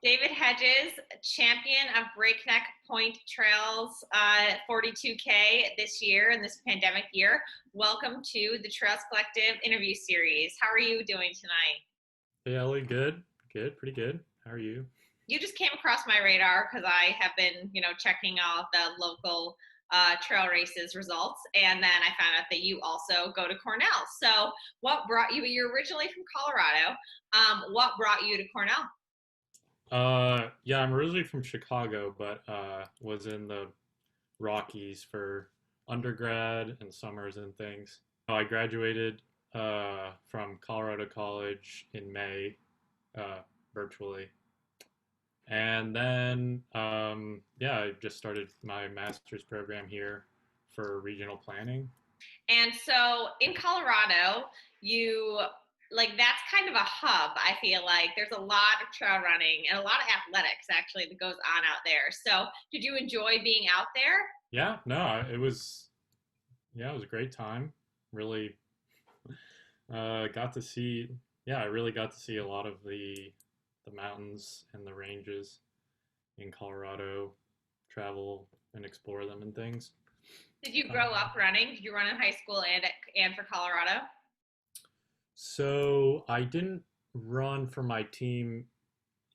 David Hedges, champion of Breakneck Point Trails 42K this year in this pandemic year. Welcome to the Trails Collective interview series. How are you doing tonight? Hey Ellie, good, good, pretty good. How are you? You just came across my radar because I have been, checking out the local trail races results, and then I found out that you also go to Cornell. So, what brought you? You're originally from Colorado. What brought you to Cornell? Yeah, I'm originally from Chicago, but was in the Rockies for undergrad and summers and things. I graduated from Colorado College in May, virtually, and then yeah, I just started my master's program here for regional planning. And so in Colorado, you like that's kind of a hub. I feel like there's a lot of trail running and a lot of athletics actually that goes on out there. So, did you enjoy being out there? Yeah, no, it was yeah, it was a great time. Really got to see, yeah, I really got to see a lot of the mountains and the ranges in Colorado, travel and explore them and things. Did you grow Um, up running? Did you run in high school and for Colorado? so I didn't run for my team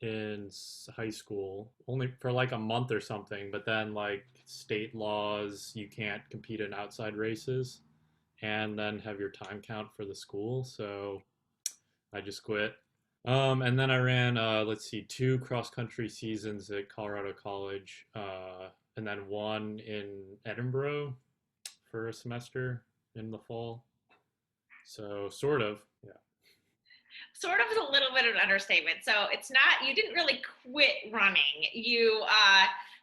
in high school, only for like a month or something, but then like state laws, you can't compete in outside races and then have your time count for the school. So I just quit. And then I ran, let's see, two cross country seasons at Colorado College, and then one in Edinburgh for a semester in the fall. So sort of, yeah. Sort of is a little bit of an understatement. So it's not, you didn't really quit running.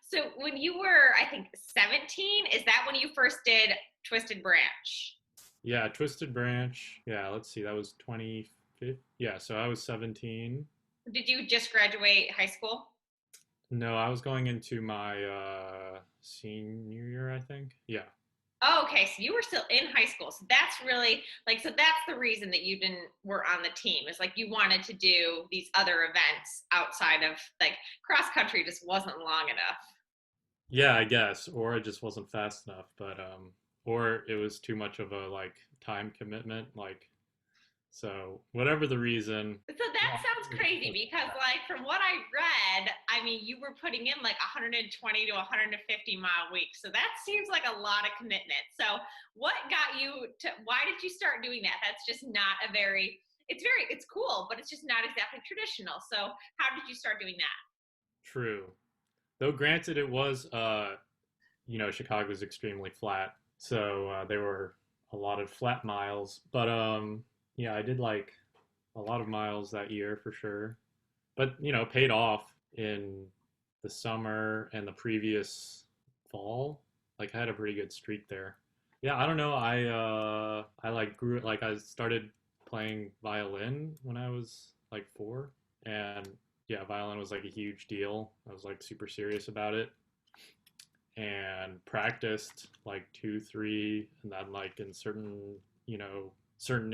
So when you were, I think, 17, is that when you first did Twisted Branch? Yeah, Twisted Branch. Yeah, let's see, that was 25th. Yeah, so I was 17. Did you just graduate high school? No, I was going into my senior year, I think. Yeah. Oh, okay, so you were still in high school. So that's really like so that's the reason that you didn't were on the team. Is like you wanted to do these other events outside of like cross country just wasn't long enough. Yeah, I guess, or I just wasn't fast enough, but or it was too much of a like time commitment, like so whatever the reason. So that sounds crazy because like from what I read, I mean you were putting in like 120 to 150-mile weeks. So that seems like a lot of commitment. So what got you to why did you start doing that? That's just not a very it's cool, but it's just not exactly traditional. So how did you start doing that? True. Though granted it was Chicago was extremely flat, so there were a lot of flat miles, but yeah, I did like a lot of miles that year for sure. But, paid off in the summer and the previous fall. Like I had a pretty good streak there. Yeah, I don't know. I like grew like I started playing violin when I was like 4, and yeah, violin was like a huge deal. I was like super serious about it and practiced like 2, 3, and then like in certain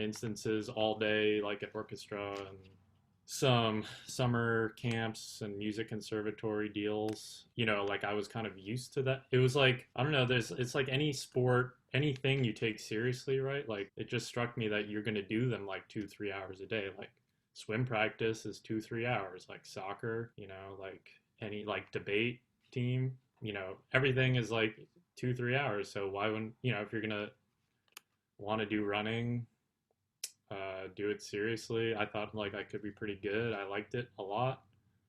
instances all day, like at orchestra and some summer camps and music conservatory deals. Like I was kind of used to that. It was like, I don't know, it's like any sport, anything you take seriously, right? Like it just struck me that you're going to do them like 2, 3 hours a day. Like swim practice is 2, 3 hours, like soccer, like any like debate team, everything is like 2, 3 hours. So why wouldn't, if you're going to want to do running, do it seriously. I thought like I could be pretty good. I liked it a lot.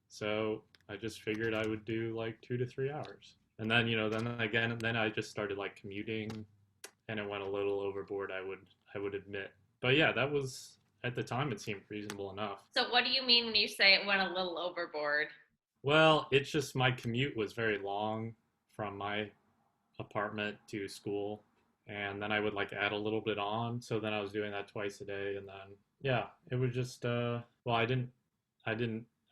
So I just figured I would do like 2 to 3 hours. And then, then again, then I just started like commuting and it went a little overboard, I would admit. But yeah, that was at the time it seemed reasonable enough. So what do you mean when you say it went a little overboard? Well, it's just my commute was very long from my apartment to school, and then I would like add a little bit on. So then I was doing that twice a day, and then yeah, it was just well, I didn't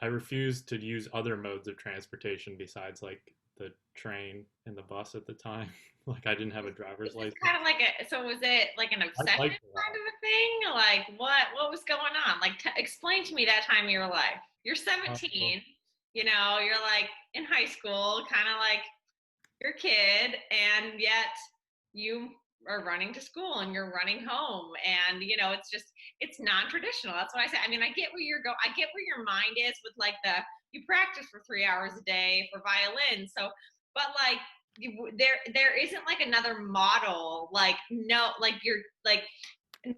I refused to use other modes of transportation besides like the train and the bus at the time. Like I didn't have a driver's Is this license. kind of like a so was it like an I obsession liked kind of a thing? Like what was going on? Like explain to me that time of your life. You're that. 17, you're like in high school, kind of like your kid, and yet you are running to school and you're running home, and it's just it's non-traditional. That's what I say. I mean, I get where you're going. I get where your mind is with like the you practice for 3 hours a day for violin. So, but like there isn't like another model. Like no, like you're like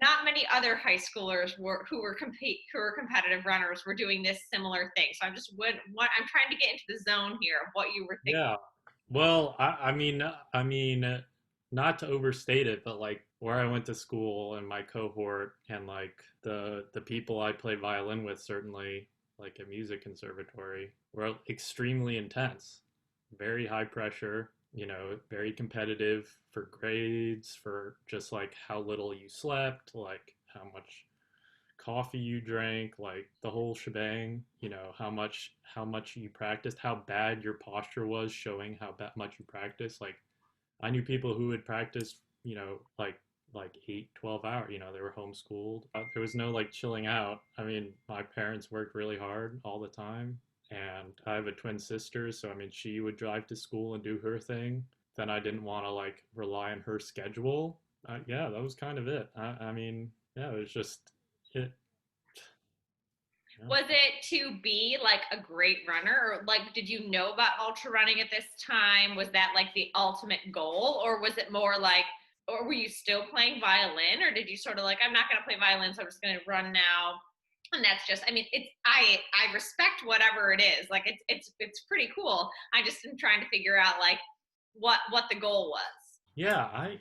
not many other high schoolers who were competitive runners were doing this similar thing. So I'm just what I'm trying to get into the zone here of what you were thinking. Yeah. Well, I mean, not to overstate it, but like where I went to school and my cohort and like the people I played violin with, certainly like a music conservatory, were extremely intense, very high pressure, very competitive for grades, for just like how little you slept, like how much coffee you drank, like the whole shebang, how much you practiced, how bad your posture was, showing how much you practiced. Like I knew people who would practice, like 8, 12 hours, they were homeschooled. There was no like chilling out. I mean, my parents worked really hard all the time, and I have a twin sister, so I mean, she would drive to school and do her thing. Then I didn't want to like rely on her schedule. Yeah, that was kind of it. I mean, yeah, it was just it. Yeah. Was it to be like a great runner, or like did you know about ultra running at this time? Was that like the ultimate goal, or was it more like, or were you still playing violin, or did you sort of like, I'm not going to play violin, so I'm just going to run now? And that's just, I mean, it's I respect whatever it is. Like it's pretty cool. I just am trying to figure out like what the goal was. Yeah, I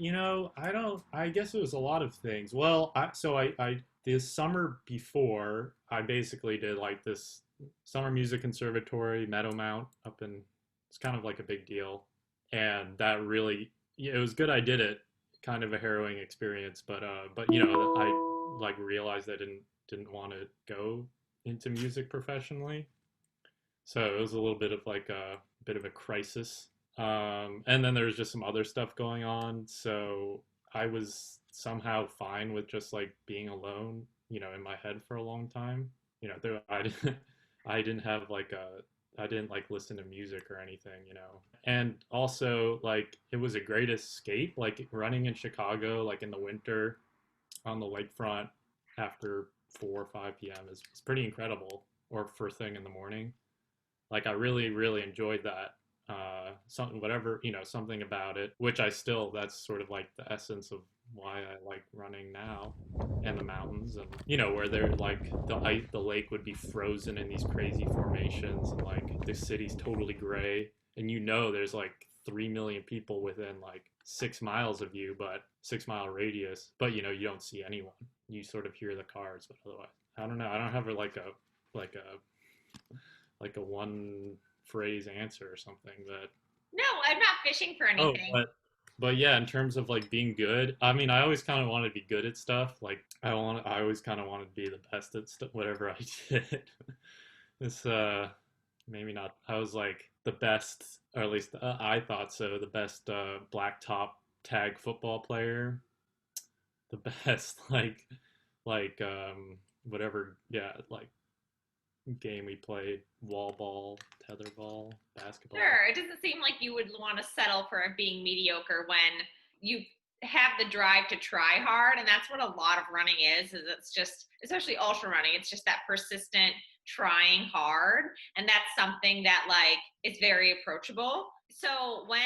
don't, I guess it was a lot of things. Well, this summer before, I basically did like this summer music conservatory, Meadowmount up in, it's kind of like a big deal. And that really, yeah, it was good I did it. Kind of a harrowing experience, but I like realized I didn't want to go into music professionally. So it was a little bit of like a bit of a crisis. And then there was just some other stuff going on. So I was somehow fine with just like being alone, in my head for a long time. I didn't, I didn't have like I didn't like listen to music or anything. And also like it was a great escape, like running in Chicago, like in the winter on the lakefront after 4 or 5 p.m. is pretty incredible, or first thing in the morning. Like I really really enjoyed that. Something, whatever, something about it, which I still, that's sort of like the essence of why I like running now. And the mountains, and where they're like the lake would be frozen in these crazy formations, and like the city's totally gray, and there's like 3 million people within like 6 miles of you, but 6 mile radius, but you don't see anyone. You sort of hear the cars, but otherwise, I don't know. I don't have like a like a one phrase answer or something. But No, I'm not fishing for oh, anything. but yeah, in terms of like being good, I mean, I always kind of wanted to be good at stuff. Like I always kind of wanted to be the best at whatever I did. It's maybe not. I was like the best, or at least I thought so. The best blacktop tag football player. The best whatever. Yeah, like game we played, wall ball, tetherball, basketball. Sure. It doesn't seem like you would want to settle for being mediocre when you have the drive to try hard. And that's what a lot of running is it's just, especially ultra running, it's just that persistent trying hard. And that's something that like is very approachable. So when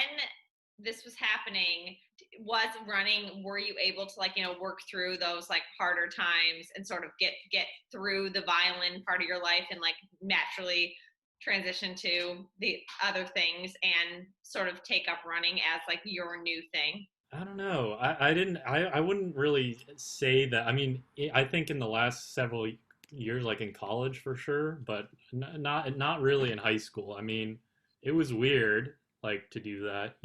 this was happening, was running, were you able to like, work through those like harder times and sort of get through the violin part of your life and like naturally transition to the other things and sort of take up running as like your new thing? I don't know. I didn't. I wouldn't really say that. I mean, I think in the last several years, like in college for sure, but not really in high school. I mean, it was weird, like to do that.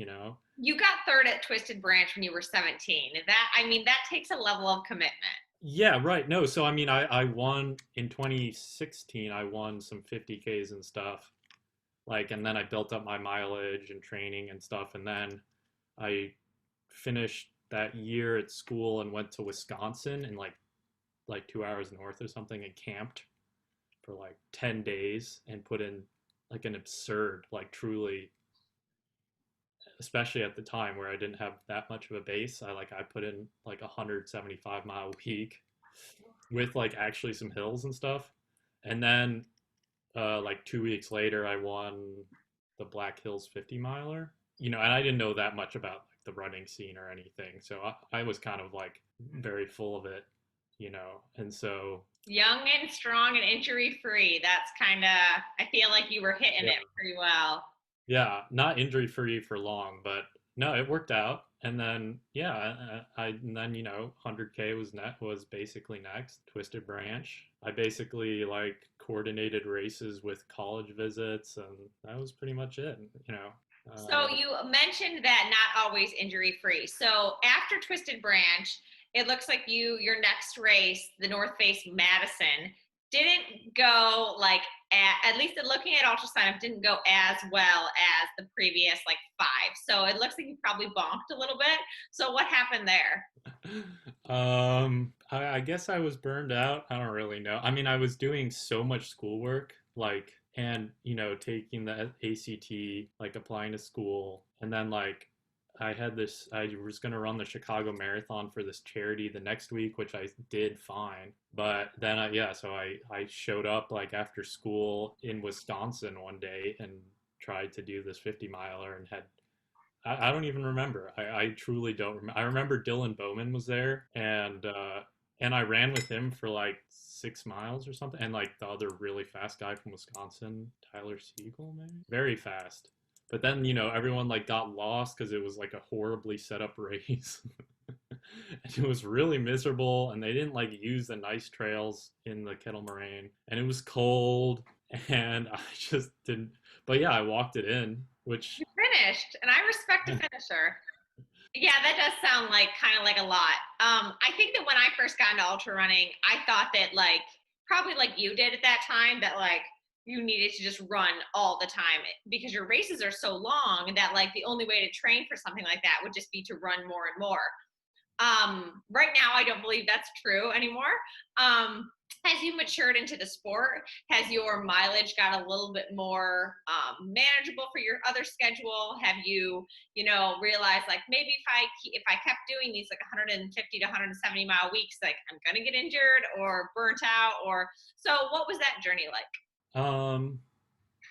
You got third at Twisted Branch when you were 17. That, I mean, that takes a level of commitment. Yeah, right. No, so I mean, I won in 2016. I won some 50Ks and stuff. Like, and then I built up my mileage and training and stuff, and then I finished that year at school and went to Wisconsin, and like 2 hours north or something, and camped for like 10 days and put in like an absurd, like truly, especially at the time where I didn't have that much of a base. I put in like 175-mile week with like actually some hills and stuff. And then like 2 weeks later I won the Black Hills 50 miler. And I didn't know that much about like the running scene or anything. So I was kind of like very full of it. And so Young and strong and injury free. That's kind of, I feel like you were hitting yeah. it pretty well. Yeah, not injury free for long, but no, it worked out. And then yeah, and then 100K was basically next. Twisted Branch. I basically like coordinated races with college visits, and that was pretty much it. So you mentioned that not always injury free. So after Twisted Branch, it looks like your next race, the North Face Madison, didn't go like at least looking at ultrasound, didn't go as well as the previous like five. So it looks like you probably bonked a little bit. So what happened there? I guess I was burned out. I don't really know. I mean, I was doing so much schoolwork, like, and taking the ACT, like applying to school, and then like I had this. I was gonna run the Chicago Marathon for this charity the next week, which I did fine. But then, so I showed up like after school in Wisconsin one day and tried to do this 50 miler and had I don't even remember. I truly don't remember. I remember Dylan Bowman was there, and I ran with him for like 6 miles or something, and like the other really fast guy from Wisconsin, Tyler Siegel, maybe, very fast. But then everyone like got lost because it was like a horribly set up race. And it was really miserable, and they didn't like use the nice trails in the Kettle Moraine, and it was cold, and I just didn't. But yeah, I walked it in, which You finished, and I respect a finisher. Yeah, that does sound like kind of like a lot. I think that when I first got into ultra running, I thought that like probably like you did at that time that like you needed to just run all the time because your races are so long that like the only way to train for something like that would just be to run more and more. Right now, I don't believe that's true anymore. As you matured into the sport, has your mileage got a little bit more manageable for your other schedule? Have you realized like maybe if I kept doing these like 150 to 170-mile weeks, like I'm gonna get injured or burnt out, or so? What was that journey like? um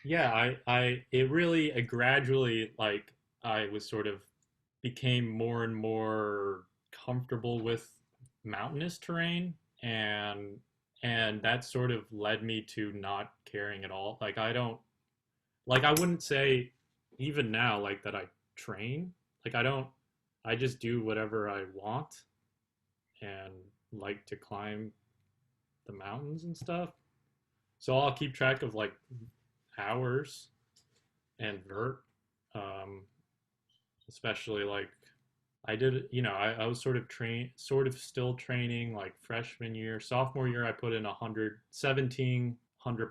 yeah, it really gradually like I was sort of became more and more comfortable with mountainous terrain, and that sort of led me to not caring at all. Like I don't like I wouldn't say even now like that I train. Like I just do whatever I want and like to climb the mountains and stuff. So I'll keep track of like hours and vert, um, especially like I did. I was sort of still training like freshman year, sophomore year. I put in 100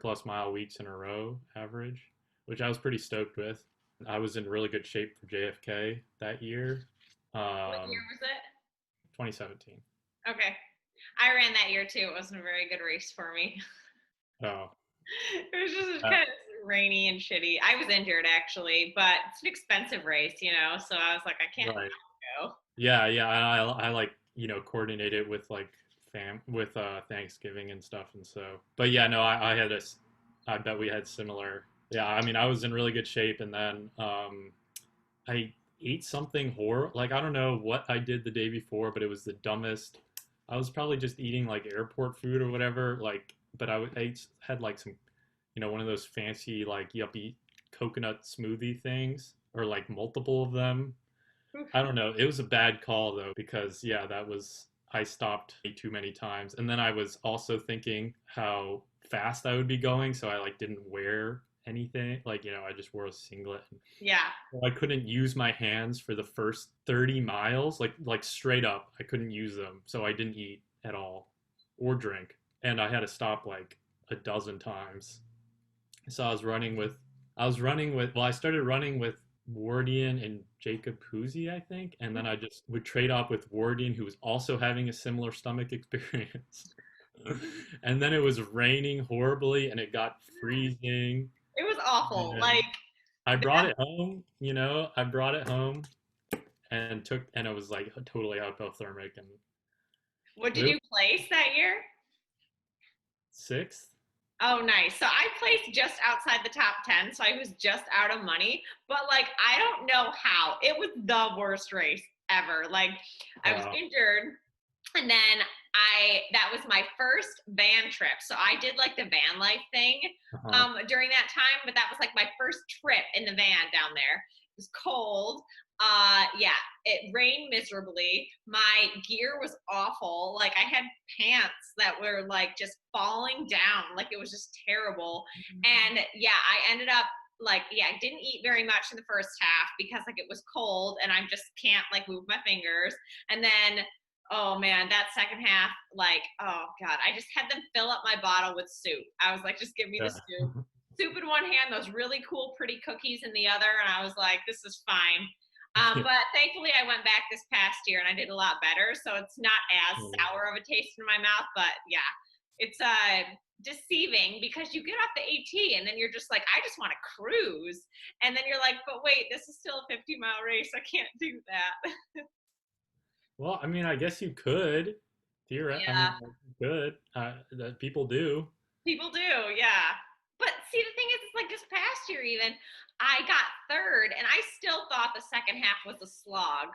plus mile weeks in a row average, which I was pretty stoked with. I was in really good shape for JFK that year, What year um, was it? 2017. Okay, I ran that year too. It wasn't a very good race for me. Oh, It was just uh, kind of rainy and shitty. I was injured actually, but it's an expensive race. So I was like, I can't right. go. Yeah, yeah. I like coordinate it with like fam with Thanksgiving and stuff, and so. But yeah, no, I had a. I bet we had similar. Yeah, I mean, I was in really good shape, and then I ate something horrible. Like I don't know what I did the day before, but it was the dumbest. I was probably just eating like airport food or whatever. Like, but had like some, one of those fancy like yuppie coconut smoothie things, or like multiple of them. I don't know. It was a bad call though because yeah, that was I stopped too many times, and then I was also thinking how fast I would be going, so I like didn't wear anything. Like I just wore a singlet. Yeah. I couldn't use my hands for the first 30 miles, like straight up. I couldn't use them, so I didn't eat at all or drink, and I had to stop like a dozen times. So I started running with Wardian and Jacob Huzi, I think, and then I just would trade off with Wardian, who was also having a similar stomach experience. And then it was raining horribly, and it got freezing. It was awful. And Like, I brought it home, I brought it home and it was like totally hypothermic and what did it you place that year? sixth. Oh, nice. So I placed just outside the top 10, so I was just out of money. But like, I don't know how. It was the worst race ever. Like, I was Wow. injured, and then that was my first van trip. So I did like the van life thing Uh-huh. during that time, but that was like my first trip in the van down there. It was cold. Yeah, it rained miserably. My gear was awful. Like I had pants that were like just falling down. Like it was just terrible. And yeah, I ended up like, yeah, I didn't eat very much in the first half because like it was cold and I just can't like move my fingers. And then oh man, that second half, like, oh God, I just had them fill up my bottle with soup. I was like, just give me the Yeah. soup. Soup in one hand, those really cool, pretty cookies in the other. And I was like, this is fine. Yeah. But thankfully, I went back this past year and I did a lot better. So it's not as sour of a taste in my mouth. But yeah, it's deceiving because you get off the AT and then you're just like, I just want to cruise. And then you're like, but wait, this is still a 50-mile race. I can't do that. Well, I mean, I guess you could. I Yeah. mean, you could. That people do. People do, yeah. But see, the thing is, it's like this past year, even I got third, and I still thought the second half was a slog.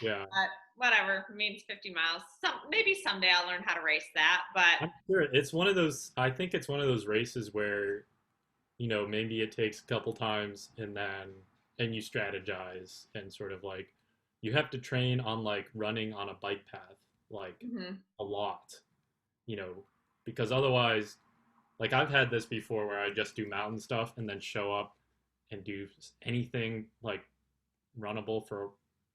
Yeah. But whatever, it means 50 miles. Maybe someday I'll learn how to race that. But I'm sure it's one of those. I think it's one of those races where, maybe it takes a couple times and you strategize and sort of like you have to train on like running on a bike path like mhm. a lot, you know, because otherwise, like I've had this before where I just do mountain stuff and then show up and do anything like runnable for,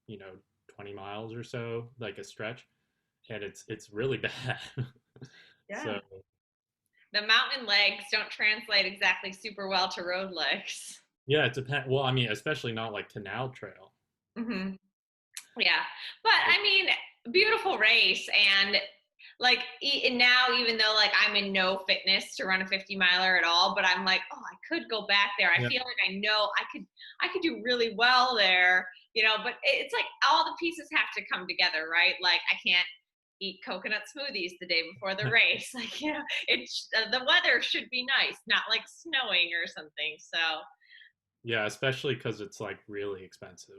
you know, 20 miles or so, like a stretch, and it's really bad. Yeah, So the mountain legs don't translate exactly super well to road legs. yeah, it depends. Well, I mean, especially not like canal trail. Hmm. Yeah, but Like, I mean, beautiful race, and like now, even though like I'm in no fitness to run a 50 miler at all, but I'm like, oh, I could go back there. I yeah, feel like I know I could do really well there, you know. But it's like all the pieces have to come together, right? Like I can't eat coconut smoothies the day before the race. Like you know, it's the weather should be nice, not like snowing or something. So yeah, especially because it's like really expensive.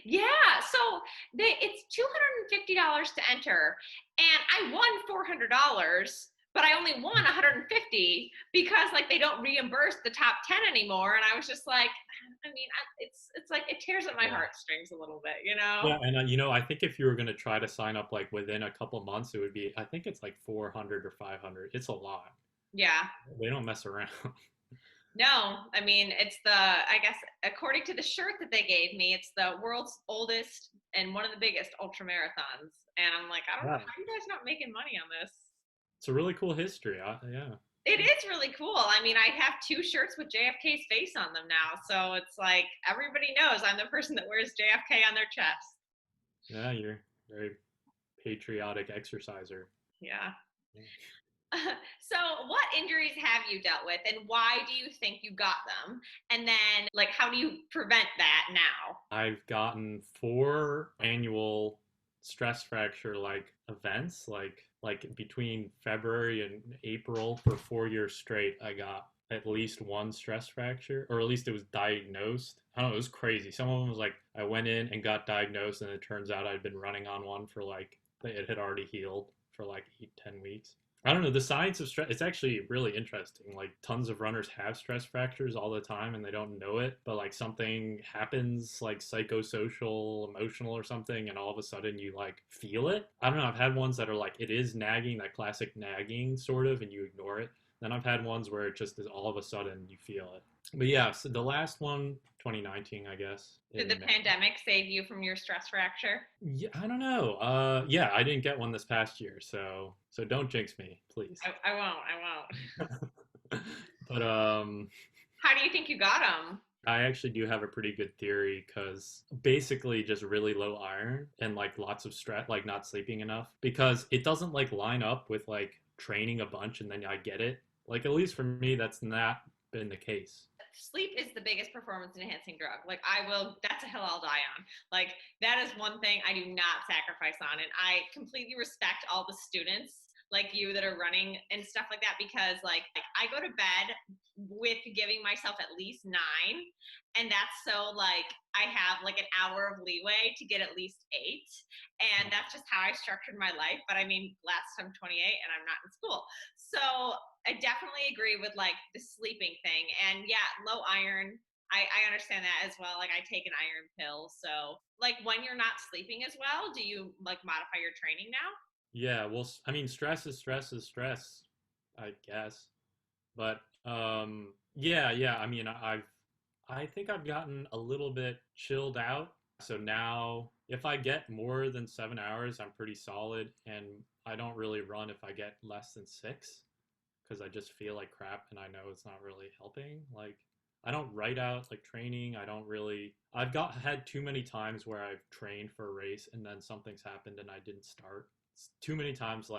yeah, so it's $250 to enter, and I won $400, but I only won 150 because like they don't reimburse the top 10 anymore, and I was just like, I mean, it's like it tears at my Yeah. heartstrings a little bit, you know? Yeah, and I think if you were going to try to sign up like within a couple months, it would be, I think it's like 400 or 500. It's a lot. Yeah. They don't mess around. No, I mean it's I guess according to the shirt that they gave me, it's the world's oldest and one of the biggest ultra marathons, and I'm like, I don't know Yeah, how you guys not making money on this. it's a really cool history. Yeah. It is really cool. I mean, I have two shirts with JFK's face on them now. So it's like everybody knows I'm the person that wears JFK on their chest. Yeah, you're very patriotic exerciser. Yeah. Yeah. So, what injuries have you dealt with and why do you think you got them? And then, like, how do you prevent that now? I've gotten 4 annual stress fracture like events, like between February and April for 4 years straight. I got at least one stress fracture, or at least it was diagnosed. I don't know, it was crazy. Some of them was like I went in and got diagnosed, and it turns out I'd been running on one for like it had already healed for like 8, 10 weeks. I don't know. The science of stress, it's actually really interesting. Like tons of runners have stress fractures all the time and they don't know it, but like something happens like psychosocial, emotional or something, and all of a sudden you like feel it. I don't know. I've had ones that are like it is nagging, that classic nagging sort of, and you ignore it. Then I've had ones where it just is all of a sudden you feel it. But yeah, so the last one, 2019, I guess, Did the in May. pandemic save you from your stress fracture? Yeah, I don't know. Yeah, I didn't get one this past year, so don't jinx me, please. I won't. I won't. But How do you think you got them? I actually do have a pretty good theory because basically just really low iron and like lots of stress, like not sleeping enough because it doesn't like line up with like training a bunch and then I get it. Like at least for me, that's not been the case. Sleep is the biggest performance enhancing drug. Like that's a hill I'll die on. Like that is one thing I do not sacrifice on. And I completely respect all the students like you that are running and stuff like that, because like I go to bed with giving myself at least 9. And that's so like I have like an hour of leeway to get at least 8. And that's just how I structured my life. But I mean, last I'm 28 and I'm not in school. So I definitely agree with like the sleeping thing. And yeah, low iron. I understand that as well. Like I take an iron pill. So like when you're not sleeping as well, do you like modify your training now? Yeah, well, I mean, stress is stress, I guess. But yeah, yeah. I mean, I think I've gotten a little bit chilled out. So now, if I get more than 7 hours, I'm pretty solid, and I don't really run if I get less than 6, because I just feel like crap, and I know it's not really helping. Like, I don't write out like training. I don't really. I've got had too many times where I've trained for a race and then something's happened and I didn't start. It's too many times,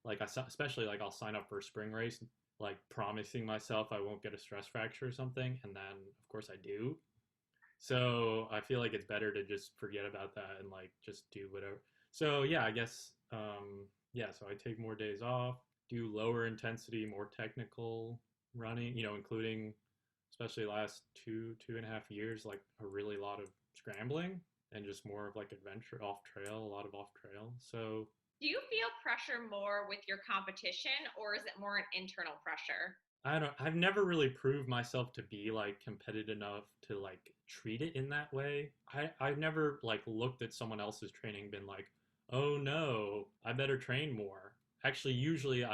especially like I'll sign up for a spring race, like promising myself I won't get a stress fracture or something, and then of course I do. So I feel like it's better to just forget about that and like just do whatever. So yeah, I guess yeah, so I take more days off, do lower intensity, more technical running, including especially last 2.5 years, like a really lot of scrambling and just more of like adventure off trail, a lot of off trail. So Do you feel pressure more with your competition, or is it more an internal pressure? I've never really proved myself to be like competitive enough to like treat it in that way. I've never like looked at someone else's training, been like, oh no, I better train more. Actually, usually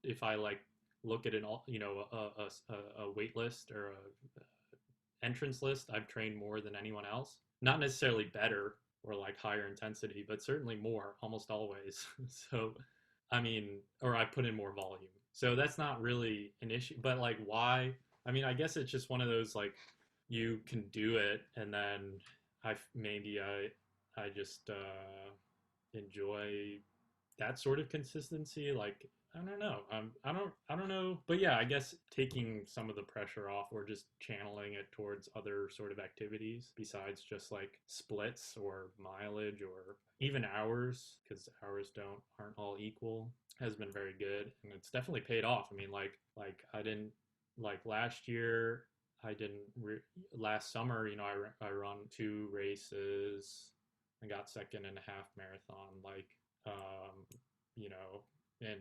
if I like look at a wait list or a entrance list, I've trained more than anyone else. Not necessarily better or like higher intensity, but certainly more almost always. So, I mean, or I put in more volume. So that's not really an issue. But like, why? I mean, I guess it's just one of those like you can do it, and then I just enjoy that sort of consistency. Like I don't know. I don't know. But yeah, I guess taking some of the pressure off or just channeling it towards other sort of activities besides just like splits or mileage or even hours, because hours don't aren't all equal, has been very good, and it's definitely paid off. I mean, like I didn't like last year. I didn't last summer. I run 2 races. I got second in a half marathon. Like um, you know, and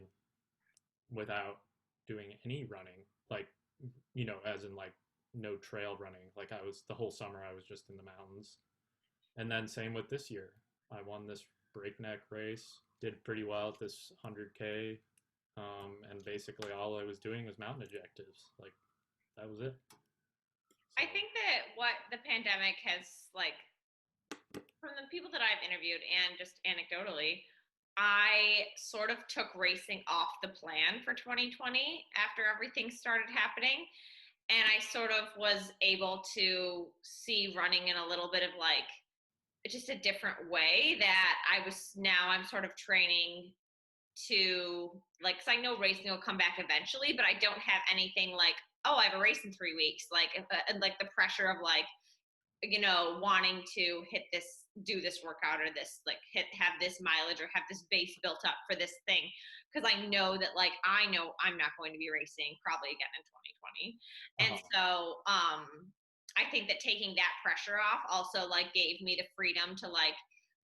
without doing any running, like, as in like no trail running. Like I was the whole summer, I was just in the mountains. And then same with this year. I won this Breakneck race, did pretty well at this 100K. And basically all I was doing was mountain objectives. Like that was it. I So, think that what the pandemic has like from the people that I've interviewed and just anecdotally, I sort of took racing off the plan for 2020 after everything started happening. And I sort of was able to see running in a little bit of like just a different way that I'm sort of training to like, cause I know racing will come back eventually, but I don't have anything like, oh, I have a race in 3 weeks. And like the pressure of like, wanting to do this workout or this, like have this mileage or have this base built up for this thing. Cause I know that like, I know I'm not going to be racing probably again in 2020. And uh-huh. so, I think that taking that pressure off also like gave me the freedom to like,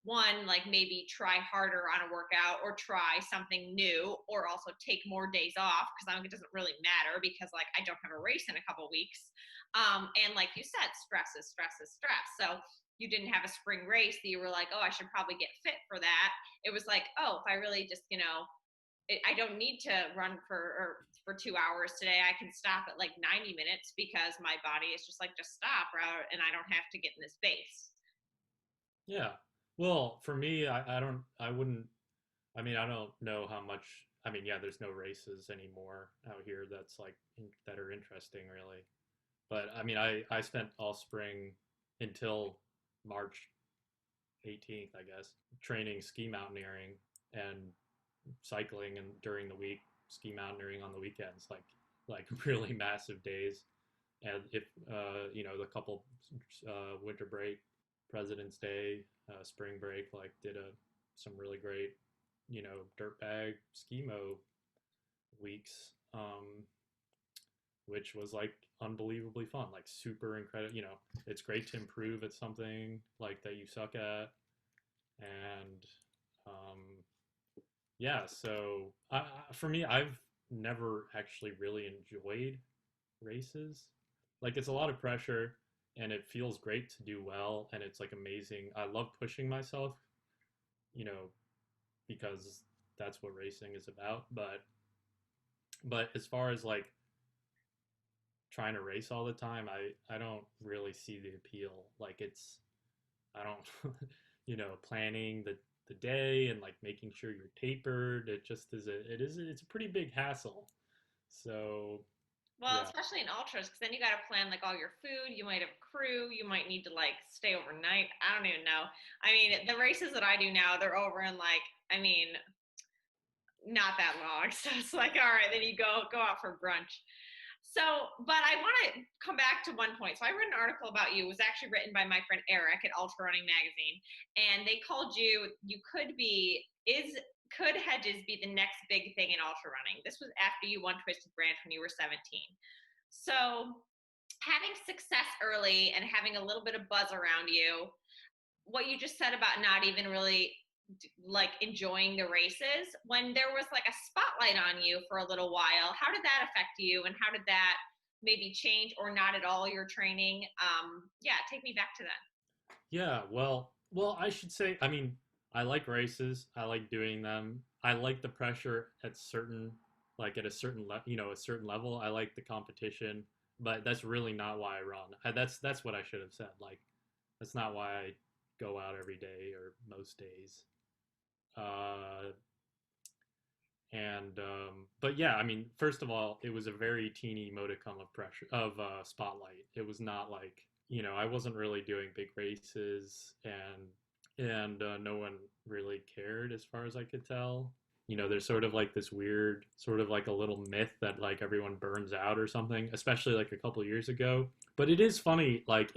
one, like maybe try harder on a workout or try something new or also take more days off because I think it doesn't really matter because like I don't have a race in a couple weeks. And like you said, stress is stress is stress. So you didn't have a spring race that you were like, oh, I should probably get fit for that. It was like, oh, if I really just, I don't need to run for 2 hours today. I can stop at like 90 minutes because my body is just like, just stop, and I don't have to get in this base. Yeah. Well, for me, I wouldn't, I mean, I don't know how much. I mean, yeah, there's no races anymore out here that are interesting, really. But I mean, I spent all spring until March 18th, I guess, training ski mountaineering and cycling, and during the week, ski mountaineering on the weekends, like really massive days. and if the couple winter break, President's Day, spring break, like did a some really great dirt bag skimo weeks, which was like unbelievably fun, like super incredible. It's great to improve at something like that you suck at, and um, yeah. So for me, I've never actually really enjoyed races. Like it's a lot of pressure, and it feels great to do well, and it's like amazing. I love pushing myself, you know, because that's what racing is about. But as far as like trying to race all the time, I don't really see the appeal. Like it's I don't planning the day and like making sure you're tapered. It just is it's a pretty big hassle. So Well, yeah. especially in ultras, because then you got to plan like all your food. You might have crew. You might need to like stay overnight. I don't even know. I mean, the races that I do now, they're over in like, I mean, not that long. So it's like, all right, then you go out for brunch. So, but I want to come back to one point. So I read an article about you. It was actually written by my friend Eric at Ultra Running Magazine, and they called you could Hedges be the next big thing in ultra running? This was after you won Twisted Branch when you were 17. So having success early and having a little bit of buzz around you, what you just said about not even really like enjoying the races, when there was like a spotlight on you for a little while, how did that affect you, and how did that maybe change or not at all your training? Yeah, take me back to that. Yeah, well, I should say, I mean, I like races. I like doing them. I like the pressure like at a certain a certain level. I like the competition, but that's really not why I run. That's what I should have said. Like, that's not why I go out every day or most days. Uh, but yeah, I mean, first of all, it was a very teeny modicum of pressure of spotlight. It was not like I wasn't really doing big races, and no one really cared as far as I could tell. There's sort of like this weird, sort of like a little myth that like everyone burns out or something, especially like a couple years ago. But it is funny, like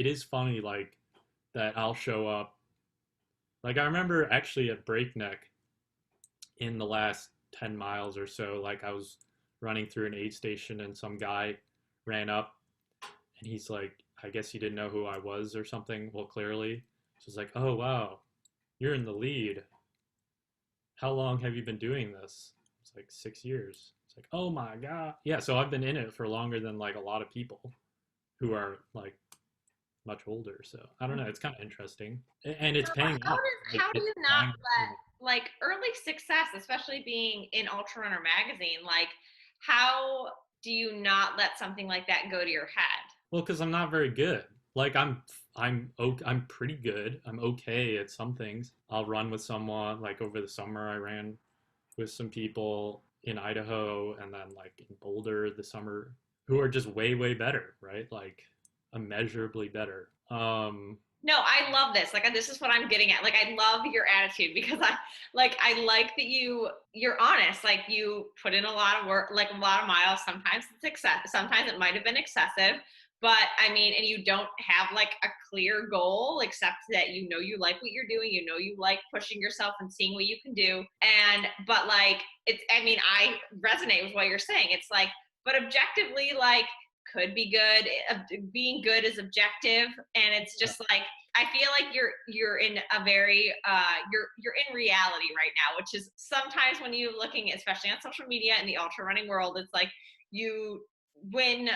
that I'll show up. Like I remember actually at Breakneck in the last 10 miles or so, like I was running through an aid station and some guy ran up and he's like, I guess he didn't know who I was or something. Well, clearly. So it's like, oh, wow, you're in the lead. How long have you been doing this? It's like 6 years. It's like, oh my God. Yeah. So I've been in it for longer than like a lot of people who are like much older. So I don't know. It's kind of interesting. And it's paying off. Like, How do it's you not paying off for let me. like early success, especially being in Ultra Runner magazine, like how do you not let something like that go to your head? Well, because I'm not very good. Like I'm pretty good. I'm okay at some things. I'll run with someone. Like over the summer, I ran with some people in Idaho, and then like in Boulder the summer, who are just way better, right? Like immeasurably better. No, I love this. Like this is what I'm getting at. Like I love your attitude because I like that you're honest. Like you put in a lot of work, like a lot of miles. Sometimes it's excessive. Sometimes it might have been excessive. But I mean, and you don't have like a clear goal except that you like what you're doing, you like pushing yourself and seeing what you can do. And but like it's I mean, I resonate with what you're saying. It's like, but objectively, like could be good. Being good is objective, and it's just like I feel like you're in a very you're in reality right now, which is sometimes when you're looking, especially on social media in the ultra running world, it's like you win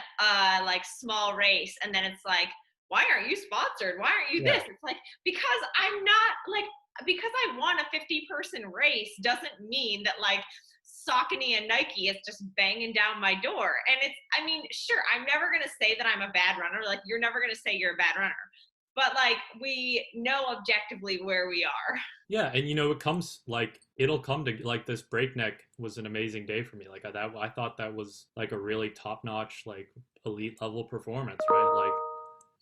like small race, and then it's like, why aren't you sponsored? Why aren't you Yeah. this? It's like because I'm not like because I won a 50-person race doesn't mean that like Saucony and Nike is just banging down my door. And it's, I mean, sure, I'm never going to say that I'm a bad runner. Like, you're never going to say you're a bad runner. But, like, we know objectively where we are. Yeah, and it comes like it'll come to like this Breakneck was an amazing day for me. Like I thought that was like a really top notch, like elite level performance, right?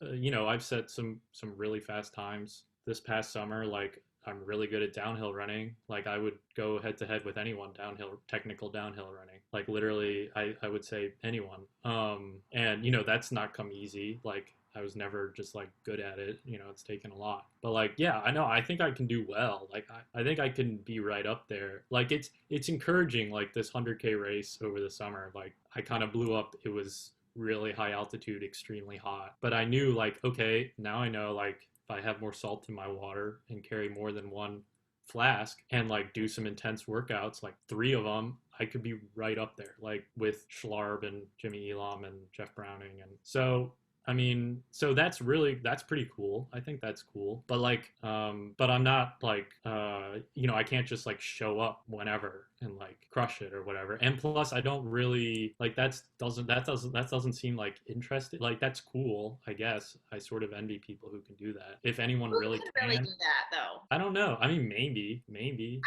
Like I've set some really fast times this past summer. Like I'm really good at downhill running. Like I would go head to head with anyone downhill, technical downhill running. Like literally, I would say anyone. And that's not come easy. Like I was never just like good at it. It's taken a lot. But like, yeah, I know. I think I can do well. Like I think I can be right up there. Like it's encouraging. Like this 100K race over the summer. Like I kind of blew up. It was really high altitude, extremely hot. But I knew like, okay, now I know like if I have more salt in my water and carry more than one flask and like do some intense workouts, like three of them, I could be right up there, like with Schlarb and Jimmy Elam and Jeff Browning. And so I mean, so that's pretty cool. I think that's cool. But like, but I'm not like, I can't just like show up whenever and like crush it or whatever. And plus, I don't really like that doesn't seem like interesting. Like that's cool, I guess. I sort of envy people who can do that. If anyone Who really can really can, do that though? I don't know. I mean, maybe I mean,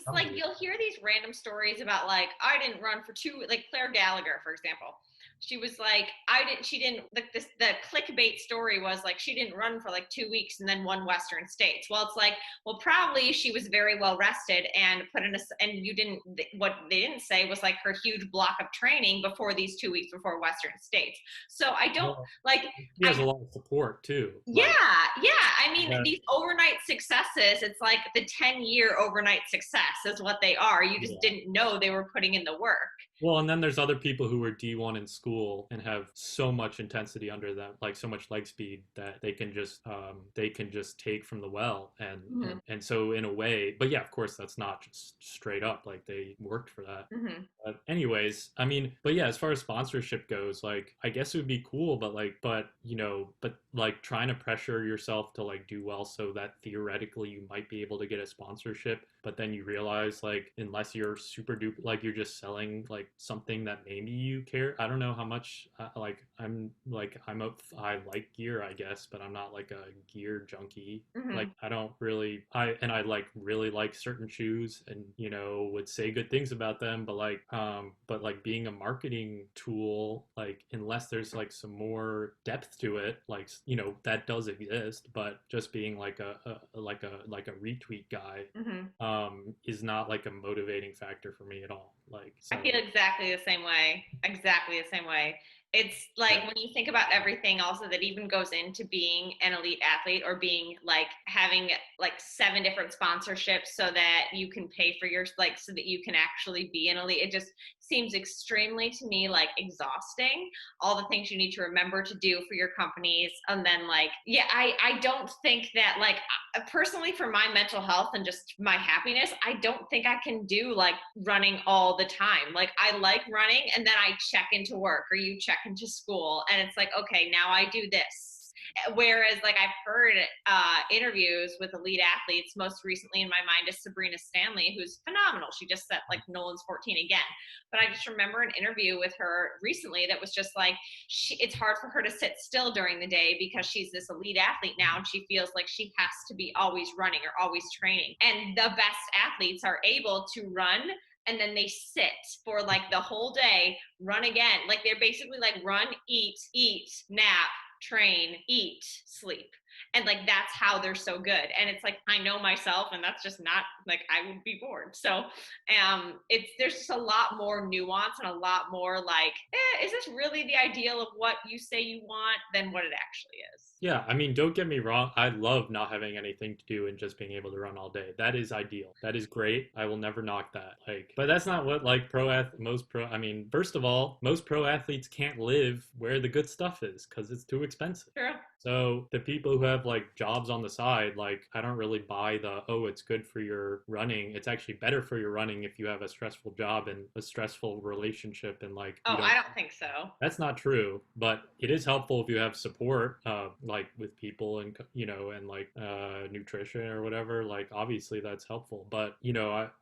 somebody. you'll hear these random stories about like I didn't run for two, like Claire Gallagher, for example. She was like, she didn't, like this, the clickbait story was like, she didn't run for like 2 weeks and then won Western States. Well, it's like, well, probably she was very well rested and and you didn't, what they didn't say was like her huge block of training before these 2 weeks before Western States. So I don't Well, like, he has a I, lot of support too. yeah, Like yeah. I mean, that. these overnight successes, it's like the 10-year overnight success is what they are. You just Yeah. didn't know they were putting in the work. Well, and then there's other people who were D1 in school and have so much intensity under them, like so much leg speed that they can just take from the well, and Mm-hmm. and so in a way, but yeah, of course that's not just straight up. Like they worked for that. Mm-hmm. But anyways, I mean, but yeah, as far as sponsorship goes, like I guess it would be cool, but like trying to pressure yourself to like do well so that theoretically you might be able to get a sponsorship, but then you realize like unless you're super duper like you're just selling like something that maybe you care. I don't know how much I like gear, I guess, but I'm not like a gear junkie. Mm-hmm. Like I don't really I like really like certain shoes and would say good things about them, but like being a marketing tool, like unless there's like some more depth to it, like that does exist, but just being like a retweet guy Mm-hmm. is not like a motivating factor for me at all. Like I so feel exactly the same way. Exactly the same way. It's like yeah. when you think about everything also that even goes into being an elite athlete or being like having like 7 different sponsorships so that you can pay for your like so that you can actually be an elite. It just seems extremely to me like exhausting. All the things you need to remember to do for your companies. And then like, yeah, I don't think that like personally for my mental health and just my happiness, I don't think I can do like running all the time. Like I like running and then I check into work or you check into school and it's like, okay, now I do this. Whereas like I've heard interviews with elite athletes, most recently in my mind is Sabrina Stanley, who's phenomenal. She just set like Nolan's 14 again. But I just remember an interview with her recently that was just like, it's hard for her to sit still during the day because she's this elite athlete now and she feels like she has to be always running or always training. And the best athletes are able to run and then they sit for like the whole day, run again. Like they're basically like run, eat, nap, train, eat, sleep. And like that's how they're so good. And it's like I know myself and that's just not like I would be bored. So it's there's just a lot more nuance and a lot more like, is this really the ideal of what you say you want than what it actually is? Yeah, I mean, don't get me wrong. I love not having anything to do and just being able to run all day. That is ideal. That is great. I will never knock that. Like, but that's not what like I mean, first of all, most pro athletes can't live where the good stuff is because it's too expensive. True. So the people who have like jobs on the side, like I don't really buy it's good for your running. It's actually better for your running if you have a stressful job and a stressful relationship and like Oh, I don't think so. that's not true, but it is helpful if you have support, like with people and and like nutrition or whatever. Like obviously that's helpful. But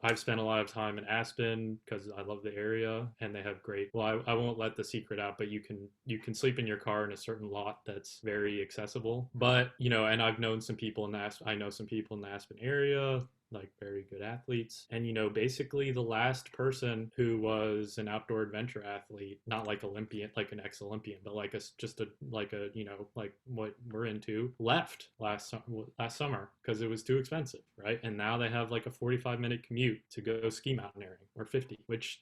I've spent a lot of time in Aspen because I love the area and they have great. Well, I won't let the secret out, but you can sleep in your car in a certain lot that's very accessible. But and I've known some people in the I know some people in the Aspen area. like very good athletes. And basically the last person who was an outdoor adventure athlete, not like Olympian, like an ex-Olympian, but like just a like a like what we're into, left last summer because it was too expensive, right? And now they have like a 45-minute commute to go ski mountaineering, or 50, which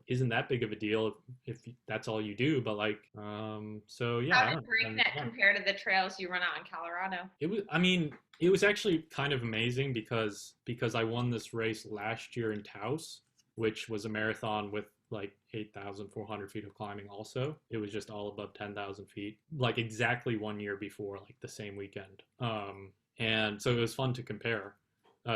isn't that big of a deal if that's all you do. But like, so yeah, How I did don't know. Breakneck compare to the trails you run out in Colorado? It was, I mean, it was actually kind of amazing because I won this race last year in Taos, which was a marathon with like 8,400 feet of climbing. Also, it was just all above 10,000 feet, like exactly 1 year before, like the same weekend. And so it was fun to compare.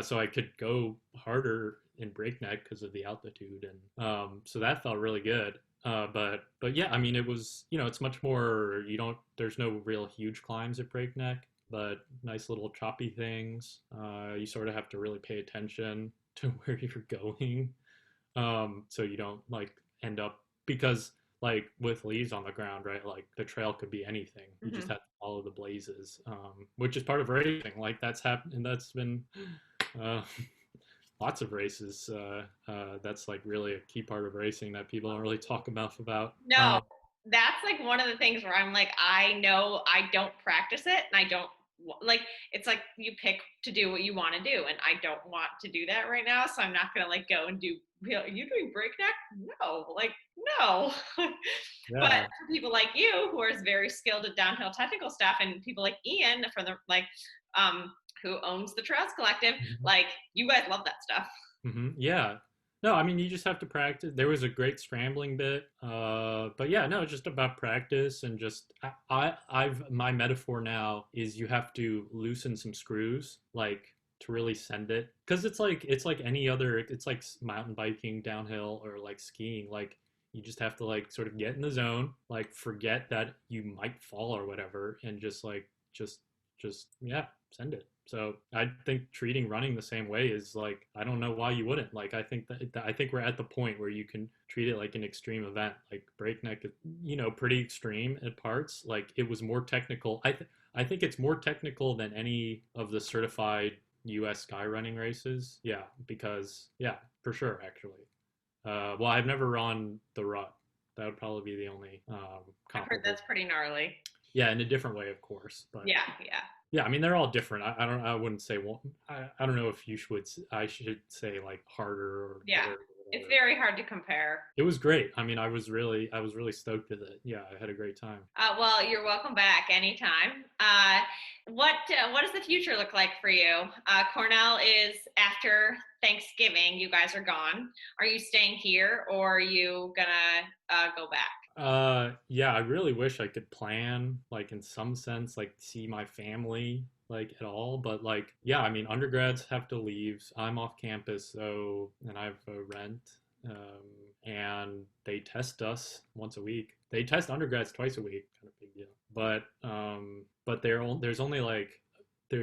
So I could go harder in Breakneck because of the altitude, and so that felt really good. But yeah, I mean, it was, it's much more. You don't. There's no real huge climbs at Breakneck, but nice little choppy things. You sort of have to really pay attention to where you're going, so you don't like end up, because like with leaves on the ground, right? Like the trail could be anything. You just Hmm. have to follow the blazes, which is part of racing. Like that's happened, and that's been uh, lots of races. That's like really a key part of racing that people don't really talk enough about. No, that's like one of the things where I'm like, I know I don't practice it, and I don't like. It's like you pick to do what you want to do, and I don't want to do that right now. So I'm not gonna like go and do. Are you doing Breakneck? No, like no. But Yeah. for people like you who are very skilled at downhill technical stuff, and people like Ian for the like, who owns the Trails Collective, like you guys love that stuff. Yeah. No, I mean, you just have to practice. There was a great scrambling bit, but yeah, no, it's just about practice and just I've my metaphor now is you have to loosen some screws, like to really send it, because it's like any other. It's like mountain biking, downhill, or like skiing. Like you just have to like sort of get in the zone, like forget that you might fall or whatever, and just yeah, send it. So I think treating running the same way is like, I don't know why you wouldn't. Like I think we're at the point where you can treat it like an extreme event. Like Breakneck is, pretty extreme at parts. Like it was more technical. I think it's more technical than any of the certified US skyrunning races. Yeah, because yeah, for sure actually. Well, I've never run the rut. That would probably be the only I've heard comparable. that's pretty gnarly. Yeah, in a different way, of course, but Yeah, yeah. yeah, I mean they're all different. I don't. I wouldn't say one. I don't know if you should. I should say like harder or Yeah, better or it's whatever. very hard to compare. It was great. I mean, I was really stoked with it. Yeah, I had a great time. Well, you're welcome back anytime. What does the future look like for you? Cornell is after Thanksgiving. You guys are gone. Are you staying here, or are you gonna go back? Yeah, I really wish I could plan, like in some sense, like see my family like at all. But like, yeah, I mean, undergrads have to leave. I'm off campus, so and I have a rent, and they test us once a week. They test undergrads twice a week, kind of big deal. But there's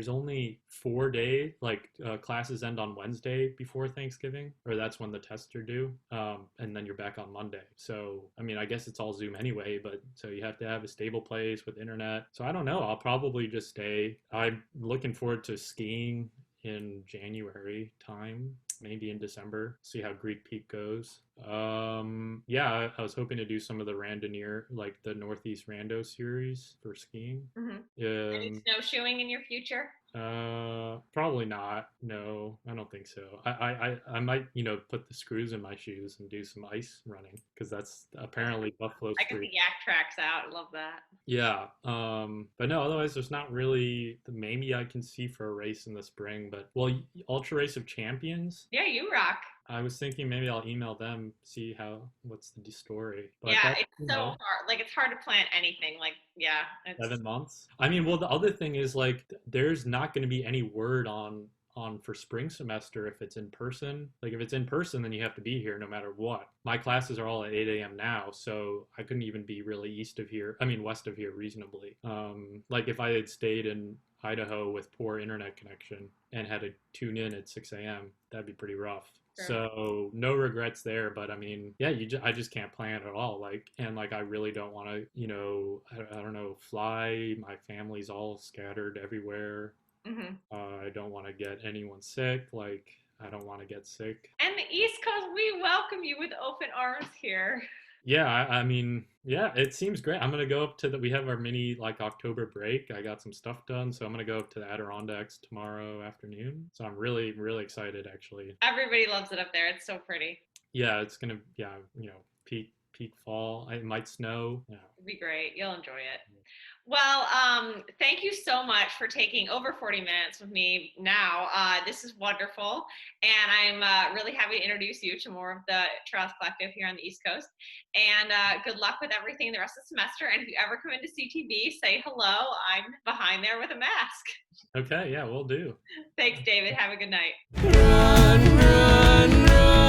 only 4 days, like classes end on Wednesday before Thanksgiving, or that's when the tests are due, and then you're back on Monday. So I mean, I guess it's all Zoom anyway, but so you have to have a stable place with internet. So I don't know, I'll probably just stay. I'm looking forward to skiing in January time, maybe in December, see how Greek Peak goes. Yeah, I was hoping to do some of the Randonneur, like the Northeast Rando series for skiing. Mm-hmm. Any Um, snowshoeing in your future? Probably not. No, I don't think so. I might, put the screws in my shoes and do some ice running because that's apparently Buffalo I get the Street. yak tracks out. I love that. Yeah. But no, otherwise there's not really. Maybe I can see for a race in the spring, but well, Ultra Race of Champions. Yeah, you rock. I was thinking maybe I'll email them, see what's the story. But Yeah, that, it's so hard. Like it's hard to plan anything. Like yeah, it's 7 months. I mean, well, the other thing is like there's not going to be any word on for spring semester if it's in person. Like if it's in person, then you have to be here no matter what. My classes are all at 8 a.m. now, so I couldn't even be really east of here. I mean, west of here reasonably. Like if I had stayed in Idaho with poor internet connection and had to tune in at 6 a.m., that'd be pretty rough. true. So no regrets there, but I mean, yeah, I just can't plan at all. Like, and like I really don't want to, I don't know, fly. My family's all scattered everywhere. Hmm. I don't want to get anyone sick. Like, I don't want to get sick. And the East Coast, we welcome you with open arms here. Yeah, I mean, yeah, it seems great. I'm gonna go up to we have our mini like October break. I got some stuff done, so I'm gonna go up to the Adirondacks tomorrow afternoon. So I'm really, really excited actually. Everybody loves it up there. It's so pretty. Yeah, it's gonna, yeah, peak fall. It might snow. Yeah. It'd be great. You'll enjoy it. Well, thank you so much for taking over 40 minutes with me now. This is wonderful. And I'm really happy to introduce you to more of the Trails Collective here on the East Coast. And good luck with everything the rest of the semester. And if you ever come into CTB, say hello. I'm behind there with a mask. Okay, yeah, we'll do. Thanks, David. Have a good night. Run, run, run.